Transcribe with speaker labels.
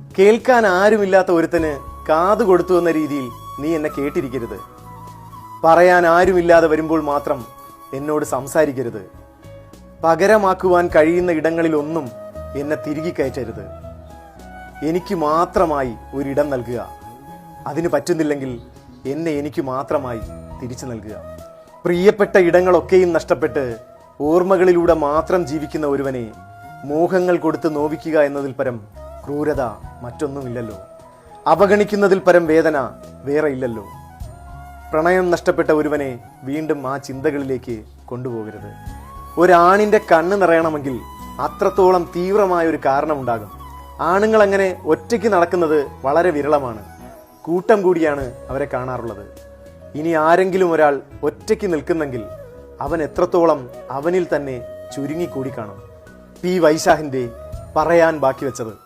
Speaker 1: കേൾക്കാൻ ആരുമില്ലാത്ത ഒരുത്തന് കാതു കൊടുത്തു എന്ന രീതിയിൽ നീ എന്നെ കേട്ടിരിക്കരുത്. പറയാൻ ആരുമില്ലാതെ വരുമ്പോൾ മാത്രം എന്നോട് സംസാരിക്കരുത്. പകരമാക്കുവാൻ കഴിയുന്ന ഇടങ്ങളിലൊന്നും എന്നെ തിരികെ കയറ്റരുത്. എനിക്ക് മാത്രമായി ഒരിടം നൽകുക. അതിന് പറ്റുന്നില്ലെങ്കിൽ എന്നെ എനിക്ക് മാത്രമായി തിരിച്ചു നൽകുക. പ്രിയപ്പെട്ട ഇടങ്ങളൊക്കെയും നഷ്ടപ്പെട്ട് ഓർമ്മകളിലൂടെ മാത്രം ജീവിക്കുന്ന ഒരുവനെ മോഹങ്ങൾ കൊടുത്ത് നോവിക്കുക എന്നതിൽ പരം ക്രൂരത മറ്റൊന്നുമില്ലല്ലോ. അവഗണിക്കുന്നതിൽ പരം വേദന വേറെ ഇല്ലല്ലോ. പ്രണയം നഷ്ടപ്പെട്ട ഒരുവനെ വീണ്ടും ആ ചിന്തകളിലേക്ക് കൊണ്ടുപോകരുത്. ഒരാണിന്റെ കണ്ണ് നിറയണമെങ്കിൽ അത്രത്തോളം തീവ്രമായ ഒരു കാരണമുണ്ടാകും. ആണുങ്ങൾ അങ്ങനെ ഒറ്റയ്ക്ക് നടക്കുന്നത് വളരെ വിരളമാണ്. കൂട്ടം കൂടിയാണ് അവരെ കാണാറുള്ളത്. ഇനി ആരെങ്കിലും ഒരാൾ ഒറ്റയ്ക്ക് നിൽക്കുന്നെങ്കിൽ അവൻ എത്രത്തോളം അവനിൽ തന്നെ ചുരുങ്ങിക്കൂടി കാണും. പി വൈശാഖിന്റെ പറയാൻ ബാക്കി വെച്ചത്.